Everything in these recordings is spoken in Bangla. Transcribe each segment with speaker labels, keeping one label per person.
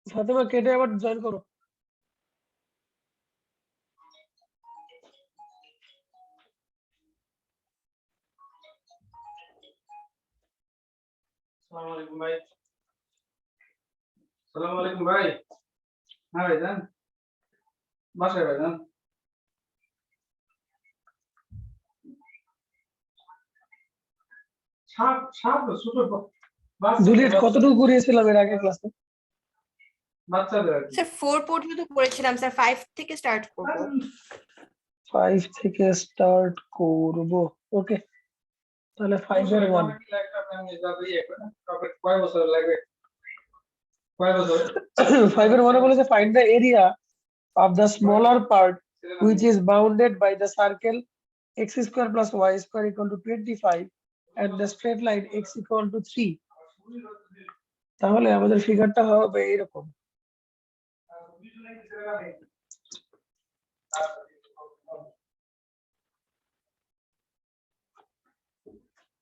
Speaker 1: ফাতেমা কেটে আবার জয়েন করো।
Speaker 2: আসসালামু আলাইকুম ভাই। আসসালামু আলাইকুম ভাই। হ্যাঁ ভাইজান, বাসায় ভাইজান। সাপ সাপ ছোট
Speaker 1: জুলিয়েট কতটুকু করিয়েছিলাম এর আগে ক্লাসে?
Speaker 2: বাচ্চাদের আর কি।
Speaker 3: স্যার 4 পর্যন্ত করেছিলাম স্যার, 5 থেকে স্টার্ট করব।
Speaker 1: 5 থেকে স্টার্ট করব। ওকে, তাহলে 5 এর 1।
Speaker 2: কয় বছর লাগবে?
Speaker 1: 5 এর 1 বলেছে find the area of the smaller part which is bounded by the circle x square plus y square equal to 25 and the straight line x equal to 3. তাহলে আমাদের ফিগারটা হবে এরকম।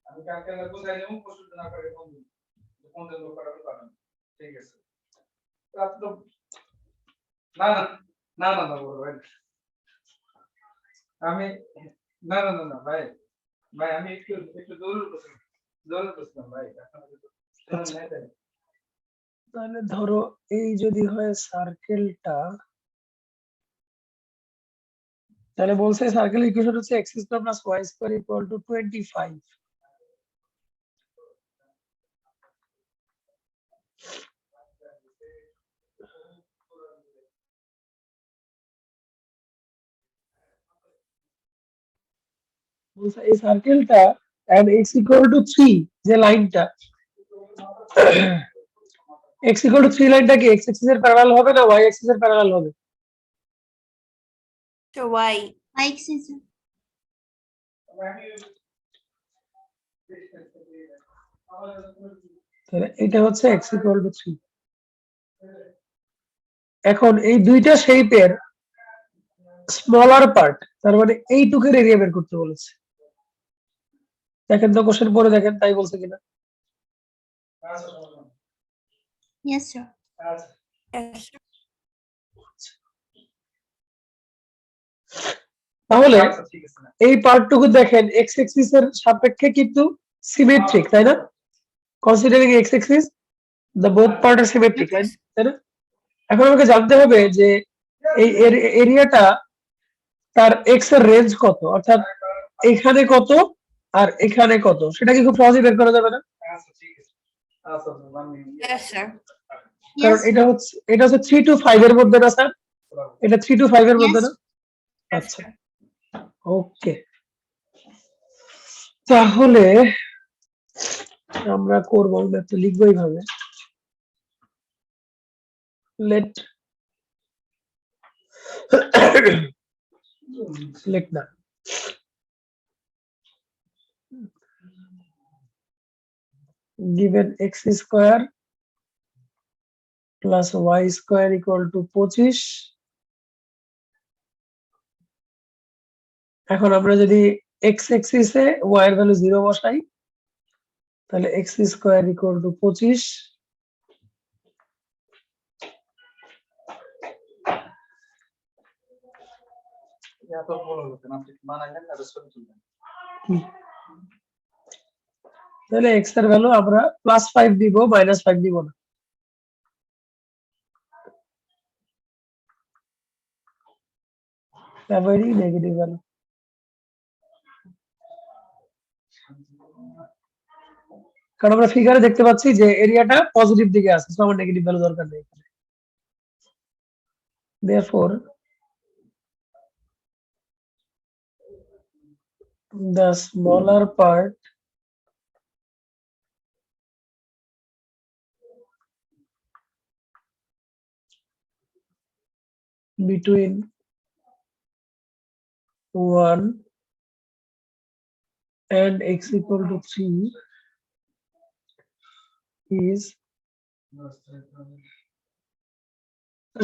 Speaker 2: আমি কালকে কোথায় যাবো? পরশু দিন আপনাকে ফোন দিব। ফোন দেবো পাঠাতে পারেন। ঠিক আছে। আপনি না না না না না বড় ভাই। আমি না না না না ভাই ভাই আমি একটু দৌড় করছিলাম ভাই।
Speaker 1: তাহলে ধরো এই যদি হয় সার্কেলটা, তাহলে বলছে সার্কেল ইকুয়েশন হচ্ছে x square plus y square equal two 25। বলছে এই সার্কেলটা and x equal to 3 যে লাইনটা, x equal to 3 লাইনটা কি x axis এর প্যারালাল হবে না y axis এর প্যারালাল হবে?
Speaker 3: তো y
Speaker 4: axis
Speaker 1: তাহলে এটা হচ্ছে x equal to 3। এখন এই দুইটা শেপের স্মলার পার্ট, তার মানে এইটুকের এরিয়া বের করতে বলেছে। দেখেন তো কোশ্চেন পরে দেখেন তাই বলছে কিনা।
Speaker 4: yes sir
Speaker 1: তাহলে এই পার্টটুকু দেখেন এক্স এক্সিস এর সাপেক্ষে কিন্তু সিমেট্রিক, তাই না? Considering X axis the both part are symmetric, তাই না? এখন আমাকে জানতে হবে যে এই এরিয়াটা তার এক্স এর রেঞ্জ কত, অর্থাৎ এখানে কত আর এখানে কত, সেটা কি খুব সহজেই বের করা যাবে না?
Speaker 3: yes sir
Speaker 1: কারণ এটা হচ্ছে 3 to 5 এর মধ্যে না স্যার? এটা 3 to 5 এর মধ্যে না? আচ্ছা, ওকে। তাহলে আমরা করবো, ম্যাথটা লিখবো এইভাবে, লেট লেট না, given x square plus y square equal to 25। এখন আমরা যদি x axis এ y এর ভ্যালু 0 বসাই, তাহলে x square equal to 25
Speaker 2: এত বড় হলো কেন? আপনি বানাইলেন না ছবি তুলবেন।
Speaker 1: তাহলে x এর ভ্যালু আমরা +5 দিব, -5 দিব না। Very negative value। কারণ আমরা ফিগারে দেখতে পাচ্ছি যে এরিয়াটা পজিটিভ দিকে আছে, সো আমার নেগেটিভ ভ্যালু দরকার নেই। Therefore the smaller part between 1 and x equal to 3 is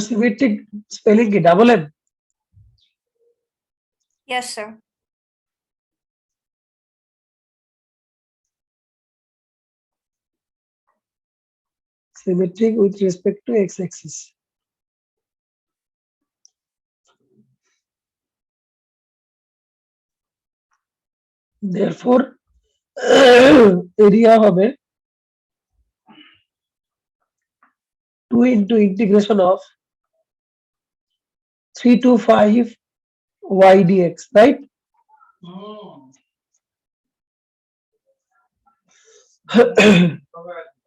Speaker 1: symmetric spelling ki double M?
Speaker 3: yes sir
Speaker 1: symmetric with respect to x-axis. Therefore, area হবে 2 into integration of 3 to 5 y dx, right?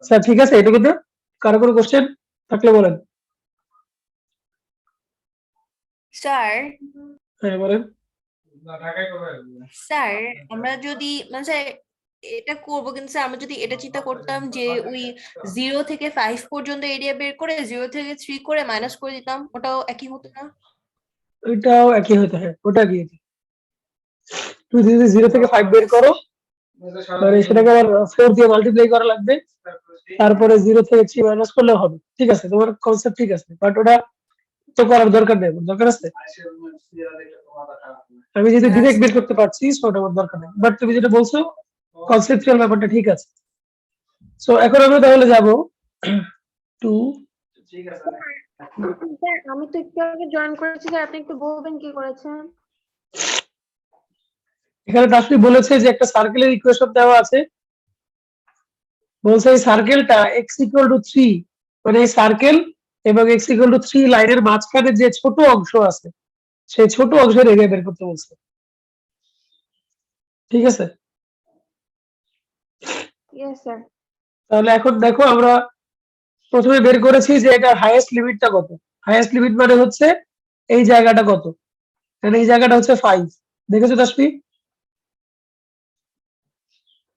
Speaker 1: Sir ঠিক আছে এটা কিন্তু কারো কোনো কোশ্চেন থাকলে বলেন।
Speaker 3: স্যার
Speaker 1: হ্যাঁ বলেন।
Speaker 2: না ঢাকায় কবে আসবে?
Speaker 3: স্যার আমরা যদি মানে স্যার এটা করবো, কিন্তু স্যার আমরা যদি এটা চিন্তা করতাম যে ওই 0 থেকে 5 পর্যন্ত এরিয়া বের করে 0 থেকে 3 করে মাইনাস করে দিতাম, ওটাও একই হতো না?
Speaker 1: ওইটাও একই হতো, হ্যাঁ ওটা দিয়ে দিই। তুমি যদি 0 থেকে 5 বের করো মানে সেটাকে আবার 4 দিয়ে মাল্টিপ্লাই করা লাগবে, তারপরে 0 থেকে 3 মাইনাস করলে হবে। ঠিক আছে, তোমার কনসেপ্ট ঠিক আছে, বাট ওটা তো করার দরকার নেই। দরকার আছে আমি যদি ডিরেক্ট বের করতে পারছি সো ওটা আমার দরকার নেই, বাট তুমি যেটা বলছো কনসেপচুয়াল ব্যাপারটা ঠিক আছে। সো এখন আমরা তাহলে যাব টু
Speaker 2: ঠিক আছে।
Speaker 5: স্যার আমি তো একটু আগে জয়েন করেছি স্যার, আপনি একটু বলবেন কি করেছেন?
Speaker 1: এখানে তাসফি বলেছে যে একটা সার্কেলের ইকুয়েশন দেওয়া আছে, বলছে এই সার্কেলটা x ইকুয়াল টু 3 মানে এই সার্কেল এবং x ইকুয়াল টু 3 লাইনের মাঝখানে যে ছোট অংশ আছে সেই ছোট অংশের এরিয়া বের করতে বলছে। ঠিক আছে,
Speaker 5: ইয়েস স্যার।
Speaker 1: তাহলে এখন দেখো আমরা প্রথমে বের করেছি যে এটা হাইয়েস্ট লিমিটটা কত। হাইয়েস্ট লিমিট মানে হচ্ছে এই জায়গাটা কত, মানে এই জায়গাটা হচ্ছে 5, দেখেছো তাসফি?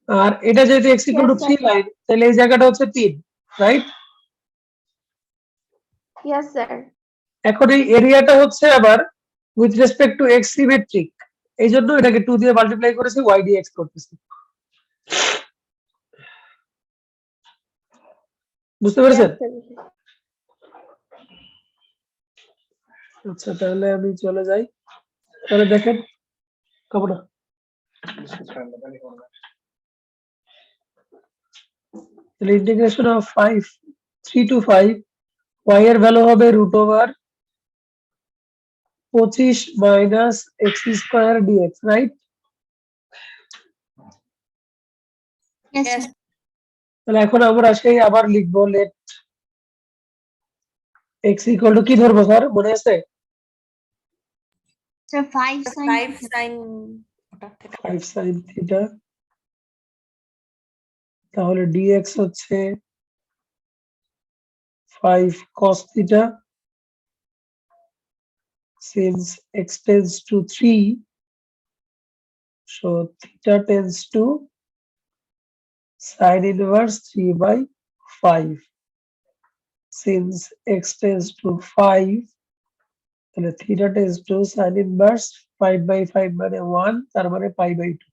Speaker 1: আর এটা যেহেতু x ইকুয়াল টু 3 লাইন তাহলে এই জায়গাটা হচ্ছে 3, রাইট?
Speaker 5: Yes sir.
Speaker 1: এখন এই এরিয়াটা হচ্ছে আবার with respect to x symmetric, এই জন্য এটাকে 2 দিয়ে মাল্টিপ্লাই করেছি, y দিয়ে x করতেছি। বুঝতে পেরেছেন? আচ্ছা তাহলে আমি চলে যাই, তাহলে দেখেন কমনা তাহলে ইন্টিগ্রেশন অফ 5 3 to 5 y এর ভ্যালু হবে √25 minus x square dx, right?
Speaker 4: Yes,
Speaker 3: Yes.
Speaker 4: sir.
Speaker 1: তাহলে এখন আমরা সেই আবার লিখবো লেট x ইকুয়াল টু কি ধরবো স্যার মনে আছে?
Speaker 4: Sir, 5 sin
Speaker 3: 5
Speaker 4: theta.
Speaker 3: sin
Speaker 1: 5 sin theta, তাহলে dx হচ্ছে 5 cos theta, since x tends to 3 so theta tends to sin inverse 3 by 5, since x tends to 5 তাহলে theta tends to sin inverse 5 by 5 মানে 1, তার মানে pi by 2,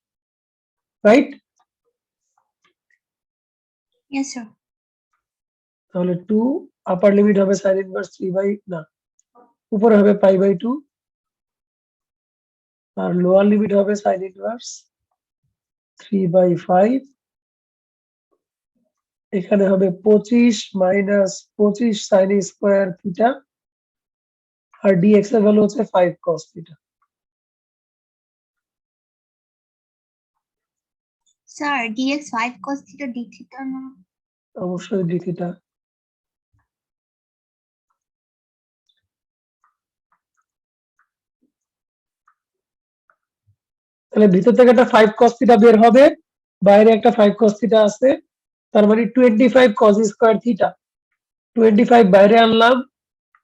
Speaker 1: right?
Speaker 4: Yes, sir.
Speaker 1: তাহলে 2 আপার লিমিট হবে sin inverse 3 by না উপরে হবে pi by 2 আর লোয়ার লিমিট হবে sin inverse 3 by 5, এখানে হবে 25 মাইনাস 25 sin স্কয়ার থিটা আর dx এর ভ্যালু হচ্ছে 5 cos theta.
Speaker 4: Sir, dx 5 cos theta d theta no.
Speaker 1: অবশ্যই d থিটা। তাহলে ভিতর থেকে একটা 5 cos থিটা বের হবে, বাইরে একটা 5 cos থিটা আছে, তার মানে 25 cos স্কয়ার থিটা। 25 বাইরে আনলাম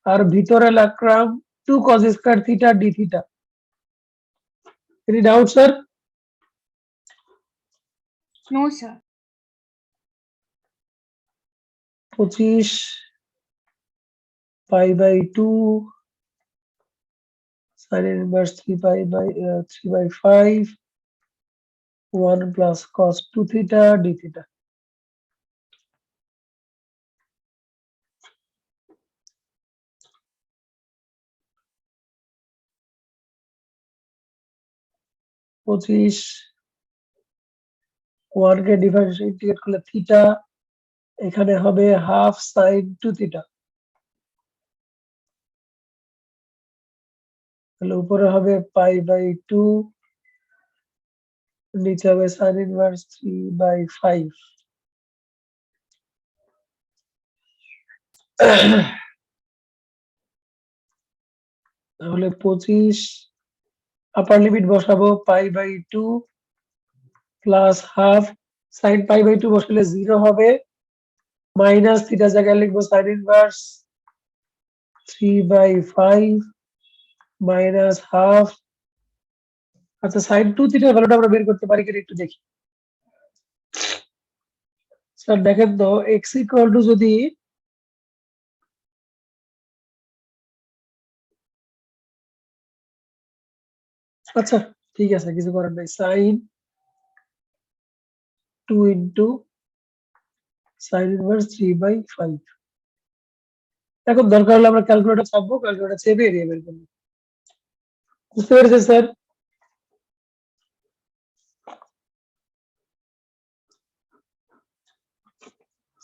Speaker 1: আর ভিতরে রাখলাম 2 cos square theta d theta. Any doubt sir?
Speaker 4: No, sir.
Speaker 1: 25 pi by 2 sin inverse 3 pi by 3 by 5 1 plus cos 2 theta d theta। পঁচিশ 1 কে ডিফারেন্সিয়েট করলে থিটা এখানে হবে হাফ সাইন 2 থিটা, তাহলে উপরে হবে পাই বাই 2, নিচে হবে সাইন ইনভার্স 3/5। তাহলে 25 আপার লিমিট বসাবো pi by 2 plus half sine pi by 2 বসালে 0 হবে, মাইনাস থিটা জায়গায় লিখবো সাইন ইনভার্স 3/5 মাইনাস হাফ। আচ্ছা সাইন 2 থিটার ভ্যালুটা আমরা বের করতে পারি কিনা একটু দেখি। স্যার দেখেন তো x ইকুয়াল টু যদি আচ্ছা ঠিক আছে কিছু করার নাই, সাইন 2 ইন্টু সাইন ইনভার্স 3/5। এখন দরকার হলে আমরা ক্যালকুলেটর চাপবো, ক্যালকুলেটর চেপে এরিয়া বের করবো। বুঝতে পেরেছেন স্যার?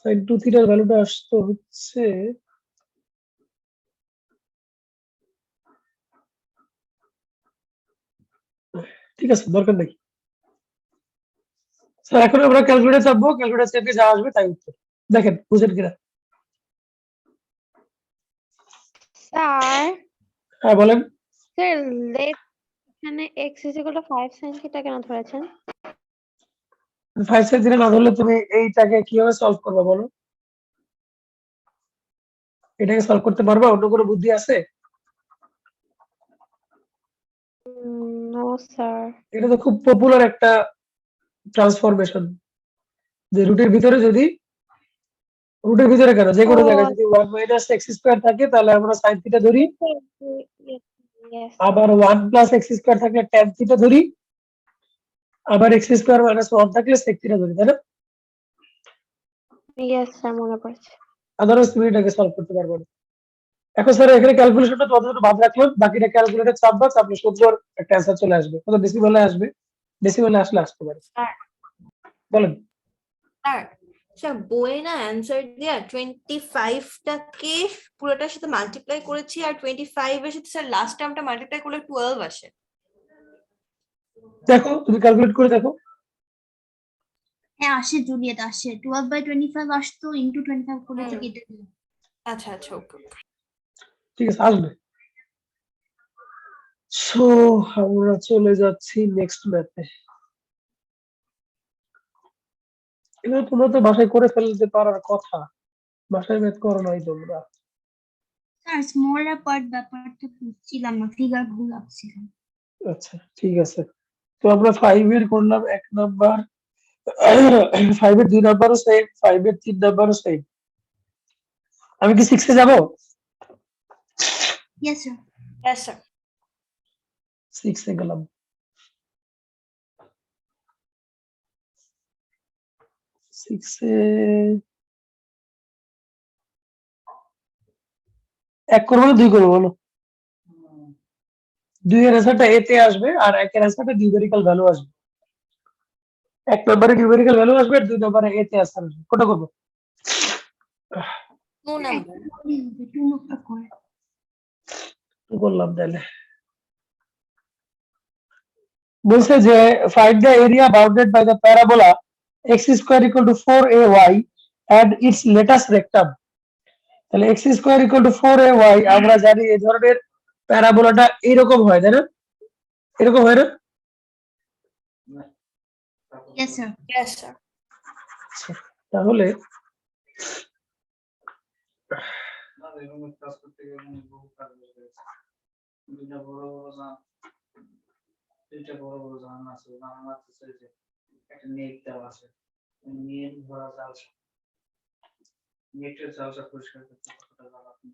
Speaker 1: সাইন 2 থিটার ভ্যালুটা আসতো হচ্ছে ঠিক আছে দরকার নেই স্যার। এখন আমরা ক্যালকুলেটর চাপবো, ক্যালকুলেটর চেপে যা আসবে তাই উত্তর। দেখেন বুঝেন কিনা?
Speaker 5: স্যার
Speaker 1: হ্যাঁ বলেন।
Speaker 5: স্যার লেট এখানে x is equal to 5 sin theta কেন ধরেছেন?
Speaker 1: 5 সাইন থিটা না ধরলে তুমি এইটাকে কিভাবে সলভ করবে বলো? এটাকে সলভ করতে পারবা? অন্য কোনো বুদ্ধি আছে?
Speaker 5: No sir.
Speaker 1: এটা তো খুব পপুলার একটা ট্রান্সফরমেশন, যে রুটের ভিতরে যদি রুটের ভিতরে কেন যে কোনো
Speaker 5: ও
Speaker 1: জায়গায় যদি 1 মাইনাস এক্স স্কোয়ার থাকে তাহলে আমরা সাইন থিটা ধরি,
Speaker 5: ইয়েস
Speaker 1: আবার 1 প্লাস এক্স স্কোয়ার থাকলে ট্যান থিটা ধরি, আবার এক্স স্কোয়ার মাইনাস 1 থাকলে সেক থিটা ধরি, তাই না?
Speaker 5: ইয়েস স্যার মনে পড়ছে।
Speaker 1: আদারওয়াইজ তুমি এটাকে সলভ করতে পারবে না। এখন স্যার এখানে ক্যালকুলেশনটা তোমাদের জন্য বাদ রাখলাম, বাকিটা ক্যালকুলেটর চাপবা, চাপলে সুন্দর একটা অ্যান্সার চলে আসবে। কত ডেসিমেলে আসবে, ডেসিমেলে আসলে আসতে পারে।
Speaker 3: স্যার
Speaker 1: বলেন।
Speaker 3: স্যার স্যার বইয়ে না অ্যান্সার দেয়া 25টাকে পুরোটার সাথে মাল্টিপ্লাই করেছি, আর 25 এর সাথে স্যার লাস্ট টার্মটা মাল্টিপ্লাই করলে 12 আসে।
Speaker 1: দেখো তুমি ক্যালকুলেট করে দেখো।
Speaker 4: হ্যাঁ আসে জুলিয়েট, আসে 12/25 আসতো, ইন্টু 25 করে তো কেটে দিল।
Speaker 3: আচ্ছা আচ্ছা ওকে।
Speaker 1: ঠিক আছে আসবে। সো আমরা চলে যাচ্ছি নেক্সট ম্যাথে। এগুলো তোমরা তো বাসায় করে ফেলতে পারার কথা, বাসায় ম্যাথ করো নাই তোমরা।
Speaker 4: স্যার স্মল পার্ট ব্যাপারটা বুঝছিলাম না, ফিগার ভুল লাগছিলাম।
Speaker 1: আচ্ছা ঠিক আছে, তো আমরা 5 এর করলাম 1 নাম্বার, 5 এর 2 নাম্বারও সেম, 5 এর 3 নাম্বারও সেম। আমি কি 6 এ যাব?
Speaker 4: Yes sir.
Speaker 3: হ্যাঁ স্যার
Speaker 1: 6 এ গেলাম। 6 এ 1 করবো না 2 করবো বলো? 2 এর অ্যান্সারটা এ তে আসবে আর 1 এর অ্যান্সারটা নিউমেরিক্যাল ভ্যালু আসবে। 1 নম্বরে নিউমেরিক্যাল ভ্যালু আসবে আর 2 নম্বরে এ তে অ্যান্সার আসবে। কোনটা করবো?
Speaker 3: 2 নাম্বার।
Speaker 4: 2 নম্বর করে।
Speaker 1: কি করলাম তাহলে? বলছে যে find the area bounded by the parabola x square equal to 4ay and its latest rectum। তাহলে x square equal to 4ay আমরা জানি এই ধরনের প্যারাবোলাটা এরকম হয়, তাই না? এরকম হয় না?
Speaker 4: Yes sir.
Speaker 3: Yes sir.
Speaker 1: আচ্ছা, তাহলে
Speaker 2: না এরকম কাজ করতে গেলে অনেক বহু কাজ হয়ে গেছে। দুইটা বড় জাহান আছে, জাহান আছে যে একটা নেট দেওয়া আছে, নেট ভরা জাল, নেটের জালটা পরিষ্কার করতে কতটা জাল আপনি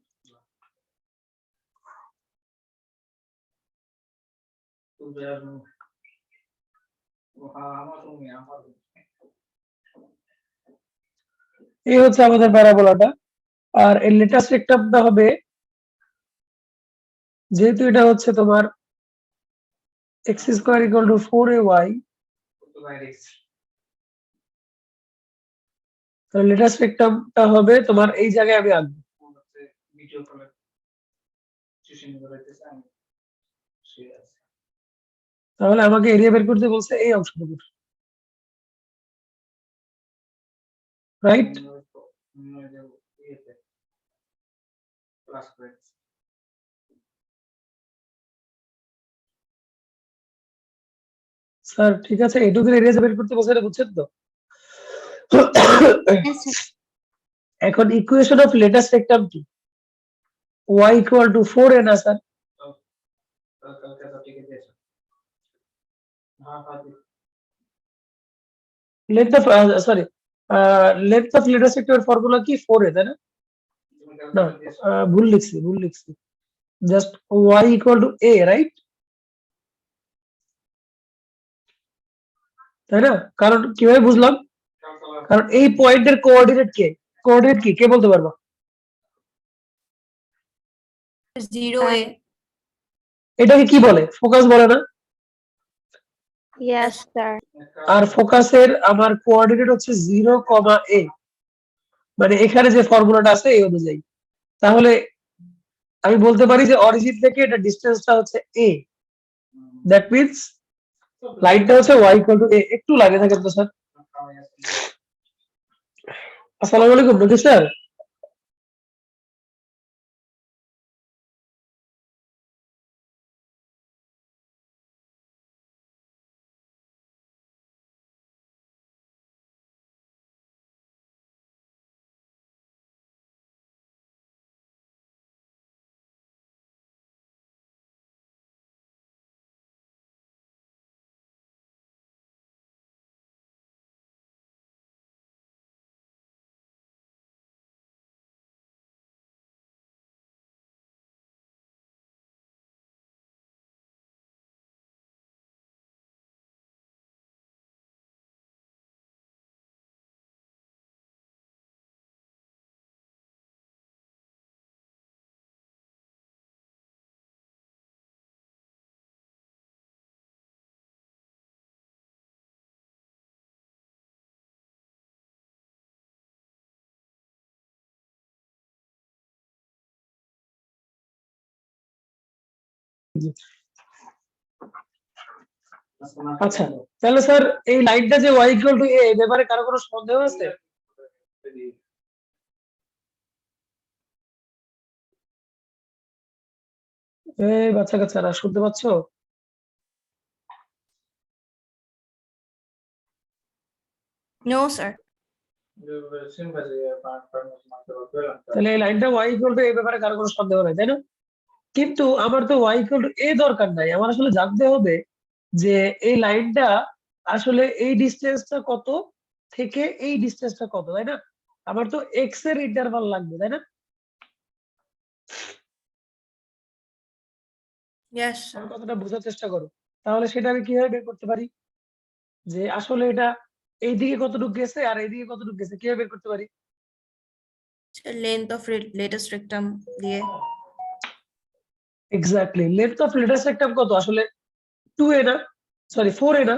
Speaker 2: আমার রুমে আমার
Speaker 1: এই হচ্ছে আমাদের প্যারাবোলাটা, আর এর লেটেস্ট রেক্টামটা হবে, যেহেতু এটা হচ্ছে তোমার x square equal two 4ay,
Speaker 2: বাইরে
Speaker 1: তাহলে লেটার স্পেকট্রামটা হবে তোমার এই জায়গায় আমি আনবো।
Speaker 2: হচ্ছে ভিডিও কলে টিউশন করাইতেছে আমি শুয়ে আছি।
Speaker 1: তাহলে আমাকে এরিয়া বের করতে বলছে এই অংশটুকু, রাইট?
Speaker 2: ইয়েতে ক্লাস করে
Speaker 1: স্যার ঠিক আছে, এটুকুর এরিয়া বের করতে বলছে, এটা বুঝছেন তো?
Speaker 4: Yes, sir.
Speaker 1: এখন ইকুয়েশন অফ লেটার স্পেকট্রাম কি? y ইকুয়াল টু 4a না স্যার?
Speaker 2: কালকে তো ঠিক আছে। হ্যাঁ হ্যাঁ
Speaker 1: length of sorry length of latus স্পেকট্রামের ফর্মুলা কি 4a, তাই না?
Speaker 2: তুমি
Speaker 1: না,
Speaker 2: কালকে দিয়েছো।
Speaker 1: ভুল লিখছি just y equal to a, right? তাই না? কারণ কিভাবে বুঝলাম? কারণ এই পয়েন্টের কোঅর্ডিনেট কে বলতে পারবা?
Speaker 3: 0 a
Speaker 1: এটাকে কি বলে? ফোকাস বলে না?
Speaker 5: Yes, sir.
Speaker 1: আর ফোকাসের আমার কোঅর্ডিনেট হচ্ছে 0, a, মানে এখানে যে ফর্মুলাটা আছে এই অনুযায়ী। তাহলে আমি বলতে পারি যে অরিজিন থেকে এটা ডিসটেন্সটা হচ্ছে a, দ্যাট মিন্স লাইনটা হচ্ছে y ইকুয়াল টু a। একটু লাগে থাকেন তো স্যার। আসসালামু আলাইকুম নদী স্যার। আচ্ছা, তাহলে স্যার এই লাইনটা যে y ইকুয়াল টু a, এই ব্যাপারে কারো কোনো সন্দেহ আছে? এই বাচ্চা কাচ্চারা শুনতে পাচ্ছো?
Speaker 3: no sir
Speaker 1: তাহলে এই লাইনটা y ইকুয়াল টু এই ব্যাপারে কারো কোনো সন্দেহ নাই, তাই না? কিন্তু আমার তো y ইকুয়াল টু a দরকার নাই, আমার আসলে জানতে হবে যে এই লাইনটা আসলে এই ডিসটেন্সটা কত থেকে এই ডিসটেন্সটা কত, তাই না? আমার তো x এর ইন্টারভাল লাগবে, তাই না?
Speaker 3: yes sir
Speaker 1: আমার কথাটা বোঝার চেষ্টা করো। তাহলে সেটা আমি কিভাবে বের করতে পারি যে আসলে এটা এইদিকে কতটুকু গেছে আর এইদিকে কতটুকু গেছে, কিভাবে বের করতে পারি?
Speaker 3: length of latest rectum দিয়ে
Speaker 1: exactly, length of latus sector কত আসলে? 2a না, সরি 4a না?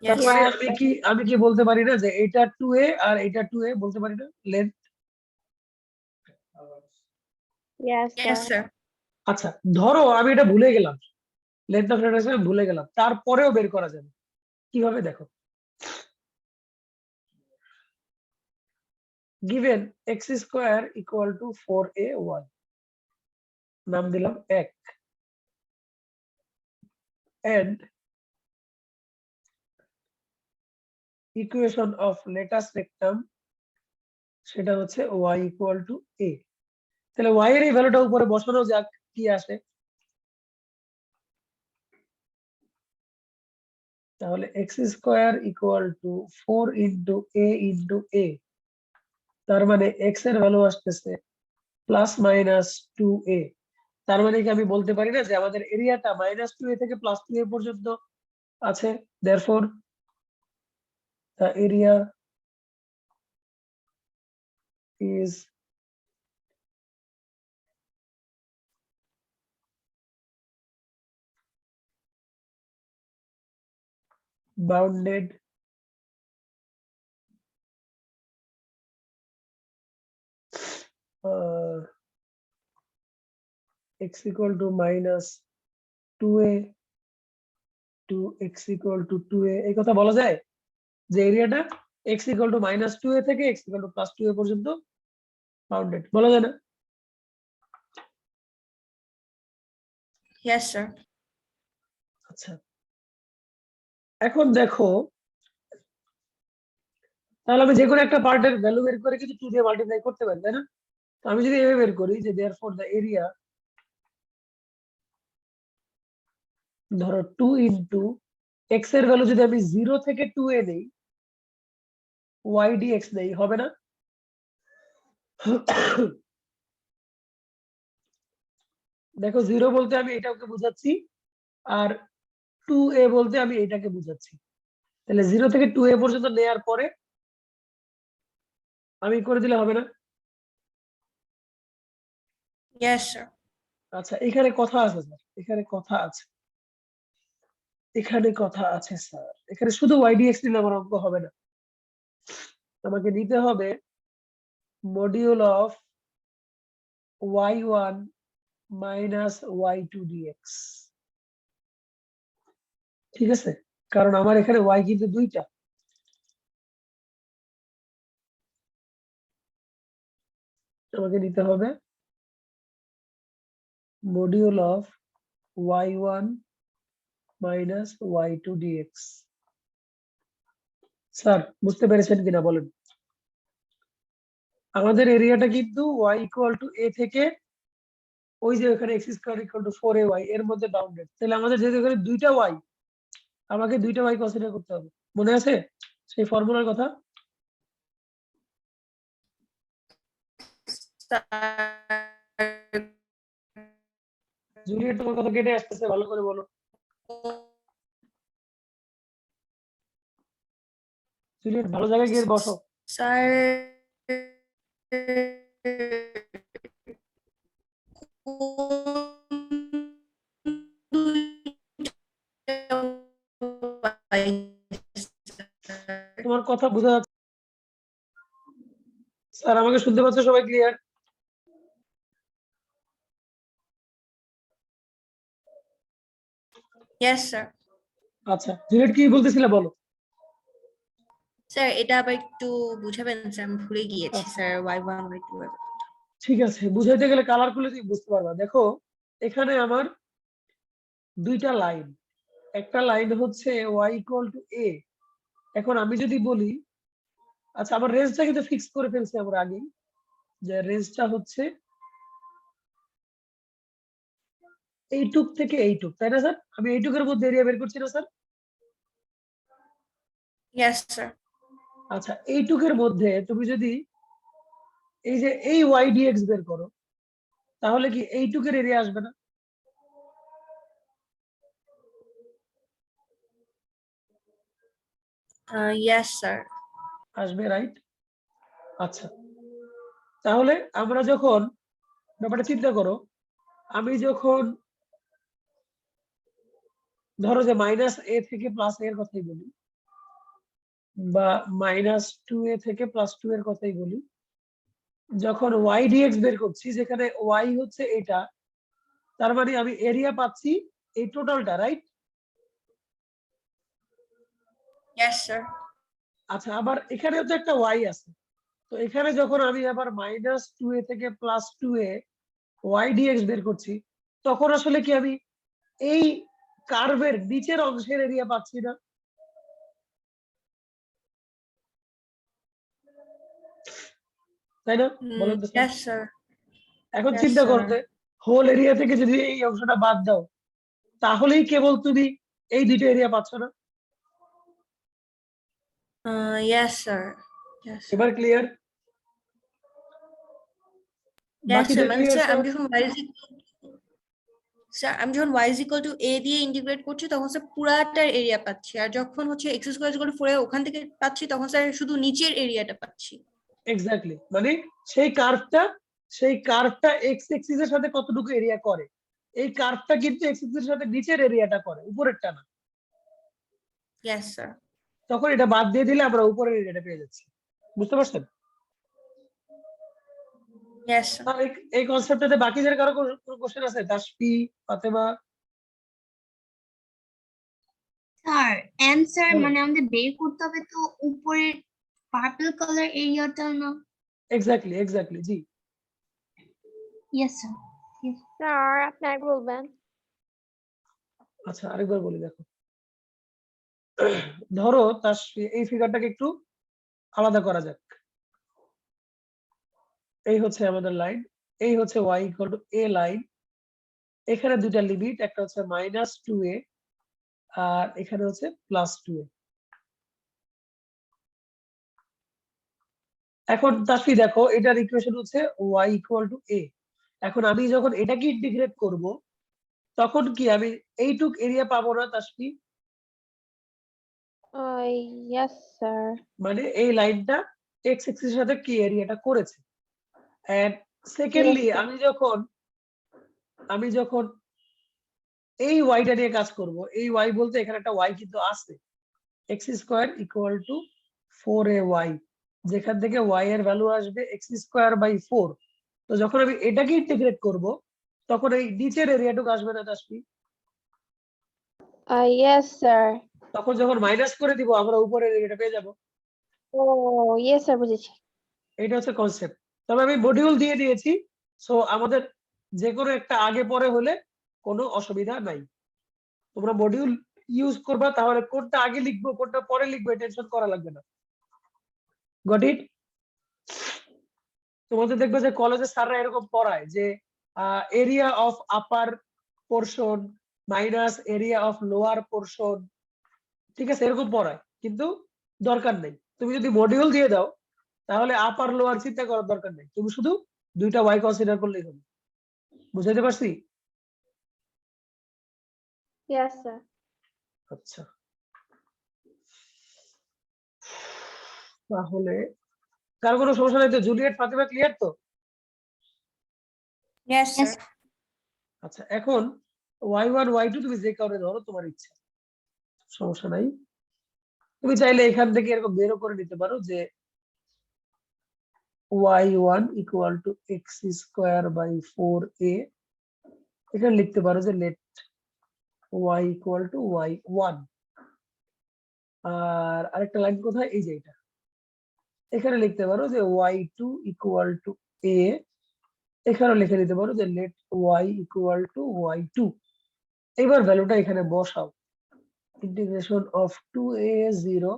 Speaker 1: তার
Speaker 3: yes
Speaker 1: মানে
Speaker 5: Yes,
Speaker 1: আমি কি বলতে পারি না যে এটা 2a আর এটা 2a, বলতে পারি না length?
Speaker 5: yes,
Speaker 3: yes
Speaker 5: sir.
Speaker 3: sir
Speaker 1: আচ্ছা, ধরো আমি এটা ভুলে গেলাম, লেন্থ অফ লেটার সেক্টর ভুলে গেলাম, তারপরেও বের করা যাবে কিভাবে দেখো। Given x square equal to 4a1, নাম দিলাম 1, and equation of latus rectum সেটা হচ্ছে y ইকুয়াল টু a। তাহলে y এর এই ভ্যালুটা উপরে বসানো যাক, কি আসে? তাহলে x square equal two 4 into a into a, তার মানে x এর ভ্যালু আসতেছে প্লাস মাইনাস 2a। তার মানে কি আমি বলতে পারি না যে আমাদের এরিয়াটা মাইনাস 2a থেকে প্লাস 2a পর্যন্ত আছে? Therefore the area is bounded x equal to minus 2a to x equal to 2a এই কথা বলা যায় যে এরিয়াটা x equal to minus 2a থেকে x equal to plus 2a পর্যন্ত বাউন্ডেড বলা যায় না?
Speaker 3: Yes, sir.
Speaker 1: আচ্ছা এখন দেখো তাহলে আমি যে কোনো একটা পার্টের ভ্যালু বের করে কিন্তু 2 দিয়ে মাল্টিপ্লাই করতে পারি তাই না? তো আমি যদি এভাবে বের করি যে therefore the area ধরো 2 ইনটু x এর ভ্যালু যদি আমি 0 থেকে 2a নেই y dx নেই হবে না? দেখো 0 বলতে আমি এটাকে বোঝাচ্ছি আর 2a বলতে আমি এটাকে বোঝাচ্ছি তাহলে 0 থেকে 2a পর্যন্ত নেয়ার পরে আমি করে দিলে হবে না?
Speaker 3: Yes, sir.
Speaker 1: আচ্ছা এখানে কথা আছে স্যার এখানে কথা আছে স্যার এখানে শুধু y dx নিলে আমার অঙ্ক হবে না আমাকে নিতে হবে module of y1 minus y2 dx ঠিক আছে কারণ আমার এখানে y কিন্তু দুইটা আমাকে নিতে হবে module of y1 minus y2 dx sir বুঝতে পেরেছেন কিনা বলেন আমাদের এরিয়াটা কিন্তু y ইকুয়াল টু a থেকে ওই যে এখানে x square equal two 4ay এর মধ্যে বাউন্ডেড তাহলে আমাদের যেহেতু এখানে দুইটা y আমাকে দুইটা y কনসিডার করতে হবে মনে আছে সেই ফর্মুলার কথা জুলিয়েট তোমার কথা কেটে আসতেছে ভালো করে বলো জুলিয়েট ভালো জায়গায় গিয়ে বসো
Speaker 3: Sir.
Speaker 1: তোমার কথা বোঝা যাচ্ছে স্যার আমাকে শুনতে পাচ্ছ সবাই ক্লিয়ার
Speaker 3: Yes, sir.
Speaker 1: আচ্ছা জুলিয়েট কি বলতেছিলে বলো
Speaker 3: স্যার এটা আবার একটু বুঝাবেন স্যার আমি ভুলে গিয়েছি স্যার y1 y2
Speaker 1: ঠিক আছে বুঝাইতে গেলে কালার করলে তুমি বুঝতে পারবা দেখো এখানে আমার দুইটা লাইন একটা লাইন হচ্ছে y ইকুয়াল টু a এখন আমি যদি বলি আচ্ছা আমার রেঞ্জটা কিন্তু ফিক্স করে ফেলছি আমরা আগেই যে রেঞ্জটা হচ্ছে এইটুক থেকে এইটুক তাই না স্যার আমি এইটুকের মধ্যে এরিয়া বের করছি না স্যার
Speaker 3: Yes, sir.
Speaker 1: আচ্ছা এইটুকের মধ্যে তুমি যদি এই যে এই y dx বের করো তাহলে কি এইটুকের এরিয়া আসবে না
Speaker 3: Yes, sir.
Speaker 1: আসবে রাইট আচ্ছা তাহলে আমরা যখন ব্যাপারটা চিন্তা করো আমি যখন ধরো যে মাইনাস এ থেকে প্লাস এর কথাই বলি বা মাইনাস 2a থেকে প্লাস 2 এর কথাই বলি যখন y dx বের করছি যেখানে y হচ্ছে এটা তার মানে আমি এরিয়া পাচ্ছি এই টোটালটা রাইট
Speaker 3: Yes, sir.
Speaker 1: আচ্ছা আবার এখানেও তো একটা y আছে তো এখানে যখন আমি আবার মাইনাস 2a থেকে প্লাস 2a y dx বের করছি তখন আসলে কি আমি এই কার্ভের নিচের অংশের এরিয়া পাচ্ছি না তাই না বলেন তো স্যার
Speaker 3: Yes, sir.
Speaker 1: এখন
Speaker 3: Yes,
Speaker 1: চিন্তা
Speaker 3: sir.
Speaker 1: করতে হোল এরিয়া থেকে যদি এই অংশটা বাদ দাও তাহলেই কেবল তুমি এই দুইটা এরিয়া পাচ্ছ না
Speaker 3: Yes, sir. Yes, sir.
Speaker 1: এবার ক্লিয়ার
Speaker 3: Yes,
Speaker 1: বাকিটা
Speaker 3: sir. মানে
Speaker 1: ক্লিয়ার
Speaker 3: স্যার
Speaker 1: স্যার
Speaker 3: আমি যখন y is equal to a দিয়ে ইন্টিগ্রেট করছি তখন স্যার পুরাটার এরিয়া পাচ্ছি আর যখন হচ্ছে x স্কয়ার ইকুয়াল টু 4 ওখান থেকে পাচ্ছি তখন স্যার শুধু নিচের এরিয়াটা পাচ্ছি
Speaker 1: এক্স্যাক্টলি মানে সেই কার্ভটা এক্স এক্সিস এর সাথে কতটুকু এরিয়া করে এই কার্ভটা কিন্তু এক্স এক্সিস এর সাথে নিচের এরিয়াটা করে উপরেরটা না
Speaker 3: Yes, sir.
Speaker 1: তখন এটা বাদ দিয়ে দিলে আমরা উপরের এরিয়াটা পেয়ে যাচ্ছি বুঝতে পারছেন
Speaker 3: Yes, sir.
Speaker 1: আর এই কনসেপ্টটাতে বাকিদের কারো কোনো কোশ্চেন আছে? তাসফি, ফাতেমা?
Speaker 4: স্যার অ্যান্সার
Speaker 1: বলো।
Speaker 4: মানে আমাদের বের করতে হবে তো উপরের পার্পল কালার এরিয়াটা না?
Speaker 1: এক্স্যাক্টলি জি।
Speaker 4: Yes sir.
Speaker 5: স্যার আপনি আর বলবেন।
Speaker 1: আচ্ছা আরেকবার বলি, দেখো ধরো তাসফি, এই ফিগারটাকে একটু আলাদা করা যাক। এই হচ্ছে আমাদের লাইন, এই হচ্ছে y equal to a line. এখানে দুইটা লিমিট, একটা হচ্ছে -2a আর এখানে হচ্ছে +2a। এখন তাসফি দেখো, এটার ইকুয়েশন হচ্ছে y ইকুয়াল টু a। এখন আমি যখন এটাকে ইন্টিগ্রেট করব, তখন কি আমি এইটুক এরিয়া পাবো না তাসফি?
Speaker 5: Yes sir.
Speaker 1: মানে এই লাইনটা এক্স এক্সিস এর সাথে কি এরিয়াটা করেছে। And secondly
Speaker 5: Yes, sir.
Speaker 1: আমি যখন এই ওয়াইটা নিয়ে কাজ করব, এই ওয়াই বলতে এখানে একটা ওয়াই কিন্তু আছে, x square equal to 4ay, যেখান থেকে ওয়াই এর ভ্যালু আসবে এক্স স্কোয়ার বাই 4। তো যখন আমি এটাকে ইন্টিগ্রেট করব, তখন এই নিচের এরিয়াটুকু আসবে না তাসফি?
Speaker 5: Yes, sir.
Speaker 1: তখন যখন মাইনাস করে দিব, আমরা উপরের এরিয়াটা পেয়ে যাব।
Speaker 5: Oh, yes, sir, বুঝেছি।
Speaker 1: এটা হচ্ছে কনসেপ্ট। তবে আমি মডিউল দিয়ে দিয়েছি, সো আমাদের যে কোনো একটা আগে পরে হলে কোনো অসুবিধা নাই। তোমরা মডিউল ইউজ করবা, তাহলে কোনটা আগে লিখবো কোনটা পরে লিখবো টেনশন করা লাগবে না। Got it? তোমাদের দেখবে যে কলেজে স্যাররা এরকম পড়ায় যে area of upper portion minus area of lower portion, ঠিক আছে, এরকম পড়ায়, কিন্তু দরকার নেই। তুমি যদি মডিউল দিয়ে দাও, তাহলে আপার লোয়ার চিন্তা করার দরকার নেই, তুমি শুধু দুইটা ওয়াই কনসিডার করলেই হবে। বুঝাইতে পারছি?
Speaker 5: Yes, sir.
Speaker 1: আচ্ছা, তাহলে কার কোনো সমস্যা নাই তো? জুলিয়েট, ফাতেমা ক্লিয়ার তো?
Speaker 3: Yes,
Speaker 4: Yes.
Speaker 3: sir.
Speaker 1: আচ্ছা, এখন y1 y2 তুমি যে কারণে ধরো, তোমার ইচ্ছা, সমস্যা নাই। তুমি চাইলে এখান থেকে এরকম বেরো করে নিতে পারো যে y1 equal to X square by 4a। এখানে লিখতে পারো যে let y equal to y1। আর আরেকটা লাইন কোথায়, এই যে এটা, এখানে লিখতে পারো যে y2 ইকুয়াল টু a। এখানে লিখে দিতে পারো যে let y equal two y2। এবার ভ্যালুটা এখানে বসাও, ইন্টিগ্রেশন অফ 2a 0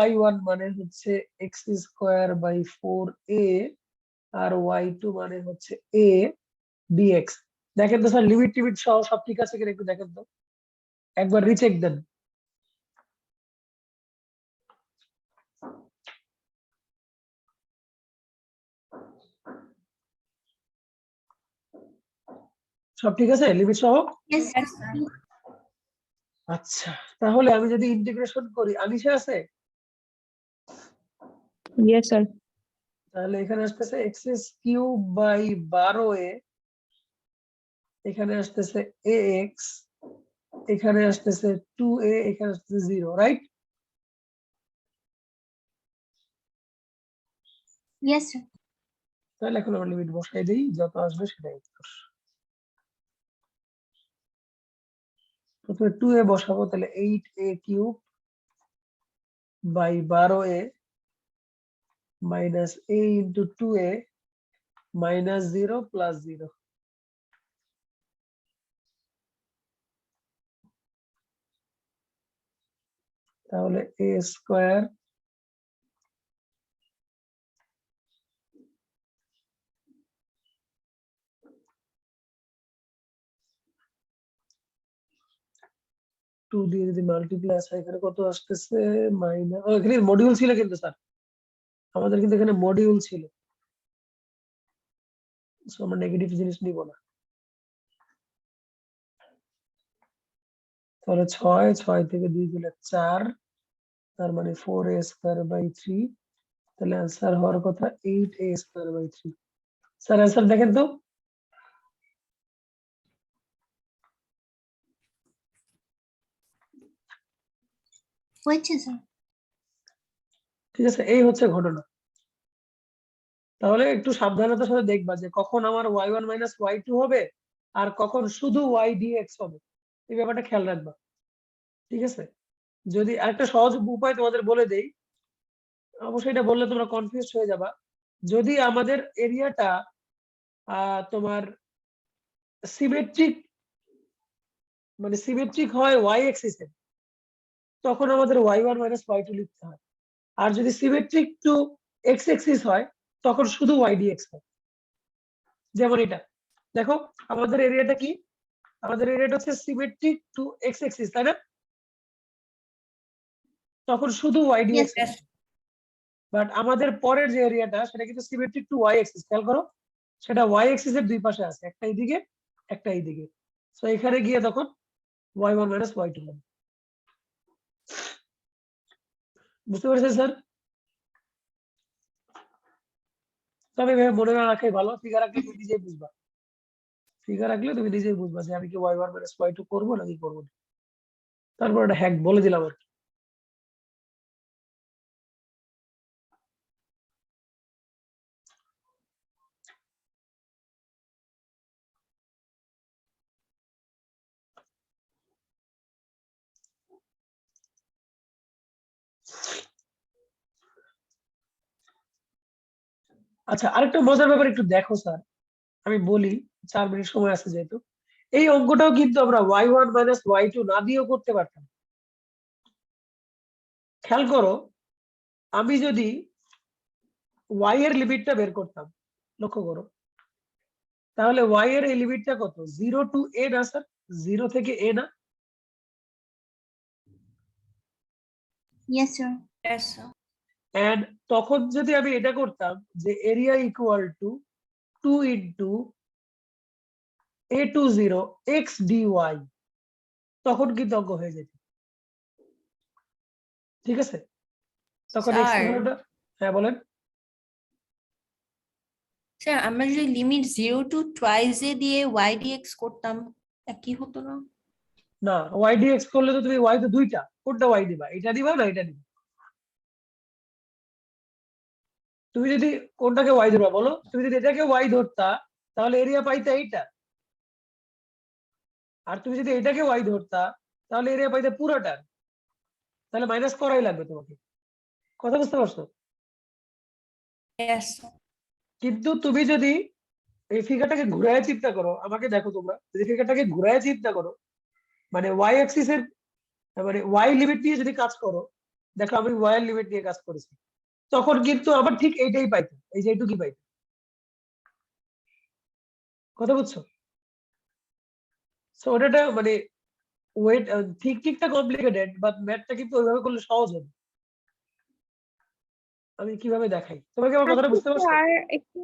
Speaker 1: y1 মানে হচ্ছে x square by 4a R y2 মানে হচ্ছে a dx। দেখেন তো স্যার, লিমিট টিমিট সহ সব ঠিক আছে কিনা একটু দেখেন তো, একবার রিচেক দেন। সব ঠিক আছে লিমিট সহ?
Speaker 4: Yes,
Speaker 3: Yes,
Speaker 4: sir.
Speaker 3: sir.
Speaker 1: আচ্ছা, তাহলে আমি যদি ইন্টিগ্রেশন করি, আনিশা আছে?
Speaker 6: Yes, sir.
Speaker 1: তাহলে এখানে আসতেছে এক্স কিউব বাই 12a, এখানে আসতেছে ax, এখানে আসতেছে 2a, এখানে আসতেছে 0, রাইট?
Speaker 4: Yes, sir.
Speaker 1: তাহলে এখন আমরা লিমিট বসাই দিই, যত আসবে সেটাই উত্তর। প্রথমে 2a বসাবো, তাহলে 8a cube by 12a minus a into 2a minus 0 plus 0। তাহলে a স্কোয়ার টু দিয়ে যদি মাল্টিপ্লাই আসে, এখানে কত আসতেছে মাইনাস, এখানে মডিউল ছিল কিন্তু স্যার, আমাদের কিন্তু এখানে মডিউল ছিল, সো আমরা নেগেটিভ জিনিস নিব না। তাহলে 6 থেকে 2 গেলে 4, তার মানে 4a স্কোয়ার বাই 3। তাহলে অ্যান্সার হওয়ার কথা 8a square by 3। Sir answer দেখেন তো।
Speaker 4: হয়েছে স্যার।
Speaker 1: ঠিক আছে, এই হচ্ছে ঘটনা। তাহলে একটু সাবধানতার সাথে দেখবা যে কখন আমার y1 মাইনাস y2 হবে আর কখন শুধু y dx হবে, এই ব্যাপারটা খেয়াল রাখবা। ঠিক আছে, যদি আরেকটা সহজ উপায় তোমাদের বলে দেই, অবশ্যই এটা বললে তোমরা কনফিউজ হয়ে যাবা। যদি আমাদের এরিয়াটা তোমার সিমেট্রিক, মানে সিমেট্রিক হয় y অ্যাক্সিস এ, তখন আমাদের y1 মাইনাস y2 লিখতে হয়। আর যদি সিমেট্রিক টু x অ্যাক্সিস হয় তখন শুধু y dx হয়। যেমন এটা দেখো, আমাদের এরিয়াটা কি, আমাদের এরিয়াটা হচ্ছে সিমেট্রিক টু x অ্যাক্সিস, তাই না? তখন শুধু y dx
Speaker 4: Yes,
Speaker 1: হয়। বাট আমাদের পরের যে এরিয়াটা সেটা কিন্তু সিমেট্রিক টু y অ্যাক্সিস, খেয়াল করো, সেটা y অ্যাক্সিস এর দুই পাশে আছে, একটা এইদিকে একটা এইদিকে। সো এখানে গিয়ে তখন y1 মাইনাস y2 হবে। বুঝতে পেরেছেন স্যার? তবে ভেবে মনে না রাখাই ভালো, ফিগার আঁকলে তুমি নিজেই বুঝবা, ফিগার আঁকলে তুমি নিজেই বুঝবা যে আমি কি y1 মাইনাস y2 করবো নাকি করবো না। তারপর একটা হ্যাক বলে দিলাম আর কি। আচ্ছা, আরেকটা মজার ব্যাপার একটু দেখো স্যার, আমি বলি, 4 মিনিট সময় আছে যেহেতু, এই অঙ্কটাও কিন্তু আমরা y1 মাইনাস y2 না দিয়েও করতে পারতাম। খেয়াল করো, আমি যদি y এর লিমিটটা বের করতাম, লক্ষ্য করো, তাহলে y এর এই লিমিটটা কত, 0 টু a না স্যার, 0 থেকে a না?
Speaker 4: yes, sir.
Speaker 3: Yes, sir.
Speaker 1: And তখন যদি আমি এটা করতাম যে area equal to 2 into a to 0 x dy, তখন কিন্তু অঙ্ক হয়ে যেত। ঠিক আছে, তখন x এর
Speaker 3: Sir,
Speaker 1: ভ্যালুটা, হ্যাঁ বলেন।
Speaker 3: স্যার আমরা যদি লিমিট 0 টু টুয়াইস এ দিয়ে y dx করতাম একই হতো না?
Speaker 1: না, y dx করলে তো তুমি y তো দুইটা, কোনটা y দিবা, এটা দিবা না এটা দিবা? তুমি যদি কোনটাকে y ধরবা বলো, তুমি যদি এটাকে y ধরতা তাহলে এরিয়া পাইতে এইটা, আর তুমি যদি এটাকে y ধরতা তাহলে এরিয়া পাইতে পুরোটা, তাহলে মাইনাস করাই লাগবে তোমাকে। কথা বুঝতে পারছো?
Speaker 3: Yes, sir.
Speaker 1: কিন্তু তুমি যদি এই ফিগারটাকে ঘুরায় চিন্তা করো, আমাকে দেখো, তোমরা যদি ফিগারটাকে ঘুরায় চিন্তা করো, মানে y অ্যাক্সিস এর, মানে y লিমিট নিয়ে যদি কাজ করো, দেখো আমি y এর লিমিট নিয়ে কাজ করেছি, তখন কিন্তু আবার ঠিক এইটাই পাইতো, এই যে এইটুকুই পাইতো। কথা বুঝছো? সো ওটা মানে ওয়েট, ঠিকটা কমপ্লিকেটেড, বাট ম্যাথটা কিন্তু ওইভাবে করলে সহজ হবে। আমি কিভাবে দেখাই, তোমাকে আমার কথাটা বুঝতে পারছো?
Speaker 5: স্যার একটু,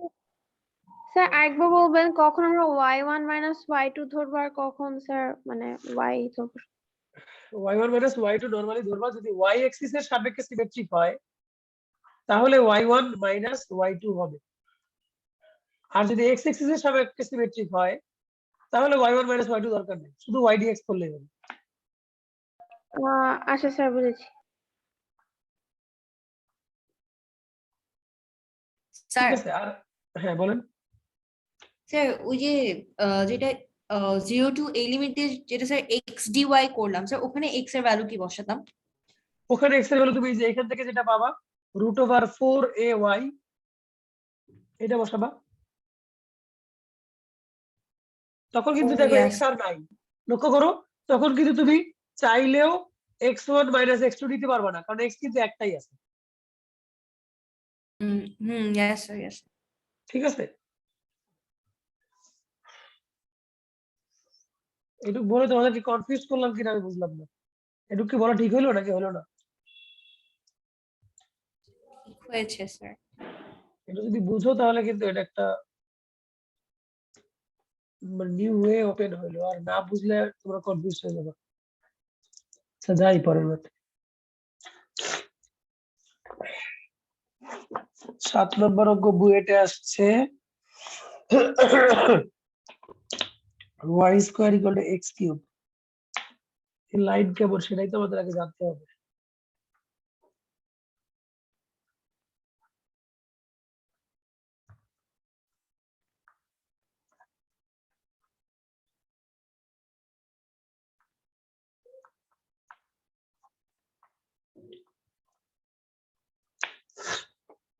Speaker 5: স্যার আরেকবার বলবেন কখন আমরা y1 মাইনাস y2 ধরবো আর কখন স্যার মানে y ধরবো?
Speaker 1: y1 মাইনাস y2 নরমালি ধরবা যদি y অ্যাক্সিস এর সাপেক্ষে সিমেট্রিক হয়, তাহলে y1 মাইনাস y2 হবে। আর যদি x অ্যাক্সিস এর সাপেক্ষে সিমেট্রিক হয়, তাহলে y1 মাইনাস y2 দরকার নেই, শুধু y dx করলেই হবে।
Speaker 5: আচ্ছা স্যার, বুঝেছি।
Speaker 1: ঠিক
Speaker 3: স্যার,
Speaker 1: আছে, আর হ্যাঁ বলেন।
Speaker 3: স্যার ওই যে যেটা 0 টু a লিমিট দিয়ে যেটা স্যার x dy করলাম, স্যার ওখানে x এর ভ্যালু কি বসাতাম?
Speaker 1: ওখানে x এর ভ্যালু তুমি যে এখান থেকে যেটা পাবা √4ay, এটা বসাবা। তখন কিন্তু
Speaker 3: Oh,
Speaker 1: দেখো
Speaker 3: yes.
Speaker 1: x আর নাই, লক্ষ্য করো, তখন কিন্তু তুমি চাইলেও x1 মাইনাস x2 নিতে পারবা না, কারণ x কিন্তু একটাই আছে।
Speaker 3: Yes, sir, yes.
Speaker 1: ঠিক আছে, এটুকু বলে তোমাদেরকে কনফিউজ করলাম কিনা আমি বুঝলাম না, এটুকু কি বলা ঠিক হলো নাকি হলো না?
Speaker 3: ঠিক হয়েছে স্যার।
Speaker 1: এটা যদি বুঝো তাহলে কিন্তু এটা একটা নিউ ওয়ে ওপেন হইলো, আর না বুঝলে তোমরা কনফিউজ হয়ে যাবে। আচ্ছা যাই পরের বার। 7 নম্বর অঙ্ক বুয়েটে আসছে y square equal to x cube, এই লাইন কেমন সেটাই তো আমাদের আগে জানতে হবে।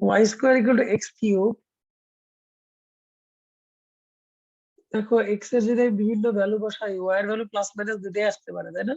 Speaker 1: y square equal to x cube, দেখো x এর যদি আমি বিভিন্ন ভ্যালু বসাই y এর ভ্যালু প্লাস মাইনাস দুটোই আসতে পারে, তাই না?